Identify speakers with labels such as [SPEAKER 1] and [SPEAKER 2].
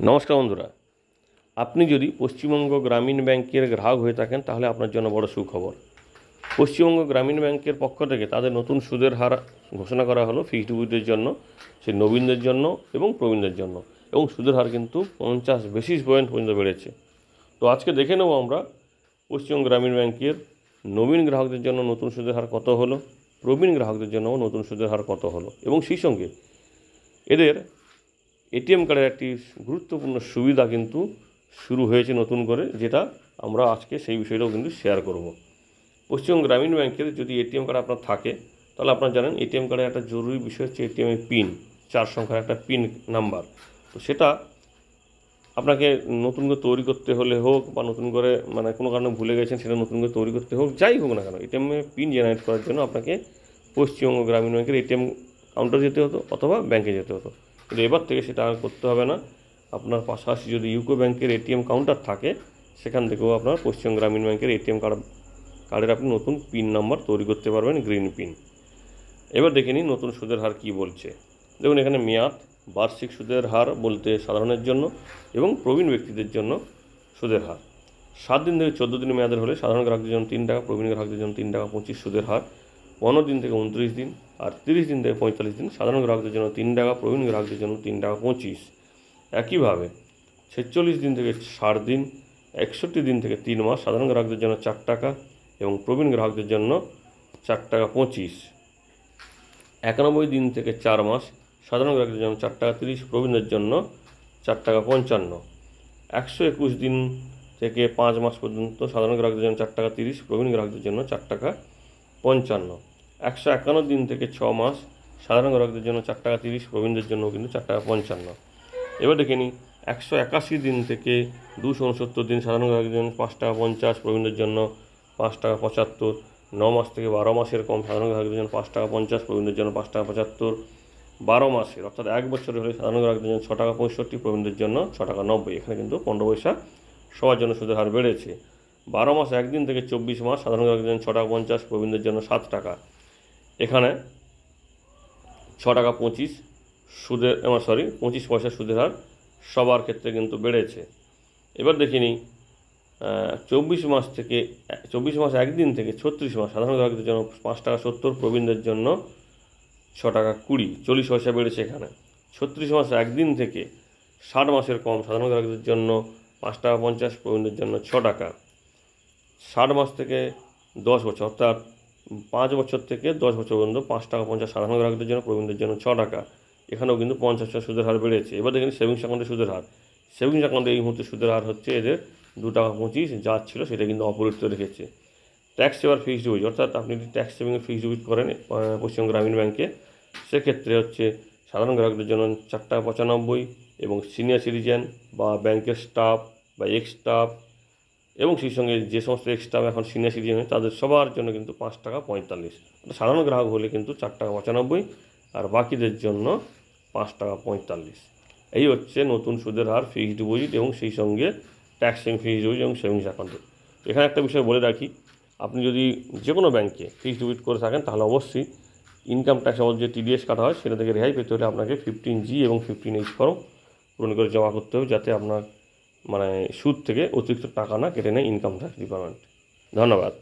[SPEAKER 1] নমস্কার বন্ধুরা, আপনি যদি পশ্চিমবঙ্গ গ্রামীণ ব্যাংকের গ্রাহক হয়ে থাকেন তাহলে আপনার জন্য বড় সুখবর। পশ্চিমবঙ্গ গ্রামীণ ব্যাংকের পক্ষ থেকে তাদের নতুন সুদের হার ঘোষণা করা হলো ফিক্সড ডিপোজিটের জন্য, সেই নবীনদের জন্য এবং প্রবীণদের জন্য, এবং সুদের হার কিন্তু 50 বেসিস পয়েন্ট পর্যন্ত বেড়েছে। তো আজকে দেখে নেব আমরা পশ্চিমবঙ্গ গ্রামীণ ব্যাংকের নবীন গ্রাহকদের জন্য নতুন সুদের হার কত হলো, প্রবীণ গ্রাহকদের জন্য নতুন সুদের হার কত হলো, এবং সেই সঙ্গে এদের এটিএম কার্ডের একটি গুরুত্বপূর্ণ সুবিধা কিন্তু শুরু হয়েছে নতুন করে, যেটা আমরা আজকে সেই বিষয়টাও কিন্তু শেয়ার করব। পশ্চিমবঙ্গ গ্রামীণ ব্যাংকের যদি এটিএম কার্ড আপনার থাকে তাহলে আপনারা জানেন এটিএম কার্ডের একটা জরুরি বিষয় হচ্ছে এটিএমের পিন, 4 সংখ্যার একটা পিন নাম্বার। তো সেটা আপনাকে নতুন করে তৈরি করতে হলে হোক বা নতুন করে কোনো কারণে ভুলে গেছেন সেটা নতুন করে তৈরি করতে হোক, যাই হোক না কেন, এটিএমে পিন জেনারেট করার জন্য আপনাকে পশ্চিমবঙ্গ গ্রামীণ ব্যাংকের এটিএম কাউন্টারে যেতে হতো অথবা ব্যাংকে যেতে হতো। কিন্তু এবার থেকে সেটা আর করতে হবে না। আপনার পাশাপাশি যদি ইউকো ব্যাংকের এটিএম কাউন্টার থাকে সেখান থেকেও আপনার পশ্চিমবঙ্গ গ্রামীণ ব্যাংকের এটিএম কার্ডের আপনি নতুন পিন নাম্বার তৈরি করতে পারবেন, গ্রিন পিন। এবার দেখে নিন নতুন সুদের হার কী বলছে। দেখুন এখানে মেয়াদ, বার্ষিক সুদের হার বলতে সাধারণের জন্য এবং প্রবীণ ব্যক্তিদের জন্য সুদের হার 7 দিন থেকে 14 দিন মেয়াদের হলে সাধারণ গ্রাহকদের জন্য 3 টাকা, প্রবীণ গ্রাহকদের জন্য 3 টাকা 25 সুদের হার। 15 দিন থেকে 29 দিন আর 30 দিন থেকে 45 দিন সাধারণ গ্রাহকদের জন্য 3 টাকা, প্রবীণ গ্রাহকদের জন্য 3 টাকা 25। একইভাবে 46 দিন থেকে 60 দিন, 61 দিন থেকে 3 মাস সাধারণ গ্রাহকদের জন্য 4 টাকা এবং প্রবীণ গ্রাহকদের জন্য 4 টাকা 25। 91 দিন থেকে 4 মাস সাধারণ গ্রাহকদের জন্য 4 টাকা 30, প্রবীণদের জন্য 4 টাকা 55। 121 দিন থেকে 5 মাস পর্যন্ত সাধারণ গ্রাহকদের জন্য 4 টাকা 30, প্রবীণ গ্রাহকদের জন্য 4 টাকা 55। 151 দিন থেকে 6 মাস সাধারণ গ্রাহকদের জন্য 4 টাকা 30, প্রবীণদের জন্য কিন্তু 4 টাকা 55। এবার দেখে নিই 181 দিন থেকে 269 দিন সাধারণ গ্রাহকদের জন্য 5 টাকা 50, প্রবীণদের জন্য 5 টাকা 75। 9 মাস থেকে 12 মাসের কম সাধারণ গ্রাহকদের জন্য 5 টাকা 50, প্রবীণদের জন্য 5 টাকা 75। 12 মাসের অর্থাৎ 1 বছরের হলে সাধারণ গ্রাহকদের জন্য 6 টাকা 65, প্রবীণদের জন্য 6 টাকা 90। এখানে কিন্তু 15 পয়সা সবার জন্য সুদের হার বেড়েছে। 12 মাস 1 দিন থেকে 24 মাস সাধারণ গ্রাহকদের জন্য 6 টাকা 50, প্রবীণদের জন্য 7 টাকা। এখানে 6 টাকা 25 25 পয়সা সুদের হার সবার ক্ষেত্রে কিন্তু বেড়েছে। এবার দেখে নিই 24 মাস 1 দিন থেকে 36 মাস সাধারণ গ্রাহকদের জন্য 5 টাকা 70, প্রবীণদের জন্য 6 টাকা 20, 40 পয়সা বেড়েছে এখানে। 36 মাস 1 দিন থেকে 60 মাসের কম সাধারণ গ্রাহকদের জন্য 5 টাকা 50, প্রবীণদের জন্য 6 টাকা। 60 মাস থেকে 10 বছর অর্থাৎ 5 বছর থেকে 10 বছর পর্যন্ত 5 টাকা 50 সাধারণ গ্রাহকদের জন্য, প্রবীণদের জন্য 6 টাকা। এখানেও কিন্তু 50 পয়সা সুদের হার বেড়েছে। এবার দেখেন সেভিংস অ্যাকাউন্টের সুদের হার। সেভিংস অ্যাকাউন্টে এই মুহূর্তে সুদের হার হচ্ছে এদের 2 টাকা 25, যা ছিল সেটা কিন্তু অপরিবর্তিত রেখেছে। ট্যাক্স সেভার ফিক্সড ডিপোজিট অর্থাৎ আপনি যদি ট্যাক্স সেভিংয়ের ফিক্সড ডিপোজিট করেন পশ্চিমবঙ্গ গ্রামীণ ব্যাংকে, সেক্ষেত্রে হচ্ছে সাধারণ গ্রাহকদের জন্য 4 টাকা 95 এবং সিনিয়র সিটিজেন বা ব্যাংকের স্টাফ বা এক্স স্টাফ এবং সেই সঙ্গে যে সমস্ত এক্স স্টাফ এখন সিনিয়র সিটিজেন হয় তাদের সবার জন্য কিন্তু 5 টাকা 45। সাধারণ গ্রাহক হলে কিন্তু 4 টাকা 95 আর বাকিদের জন্য 5 টাকা 45। এই হচ্ছে নতুন সুদের হার ফিক্সড ডিপোজিট এবং সেই সঙ্গে ট্যাক্স সেভিং ফিক্সড ডিপোজিট এবং সেভিংস অ্যাকাউন্টে। এখানে একটা বিষয় বলে রাখি, আপনি যদি যে কোনো ব্যাংকে ফিক্সড ডিপোজিট করে থাকেন তাহলে অবশ্যই ইনকাম ট্যাক্স বাবদ যে টিডিএস কাটা হয় সেটা থেকে রেহাই পেতে হলে আপনাকে 15G এবং 15H ফর্ম পূরণ করে জমা করতে হবে, যাতে আপনার সুদ থেকে অতিরিক্ত টাকা না কেটে নেয় ইনকাম ট্যাক্স ডিপার্টমেন্ট। ধন্যবাদ।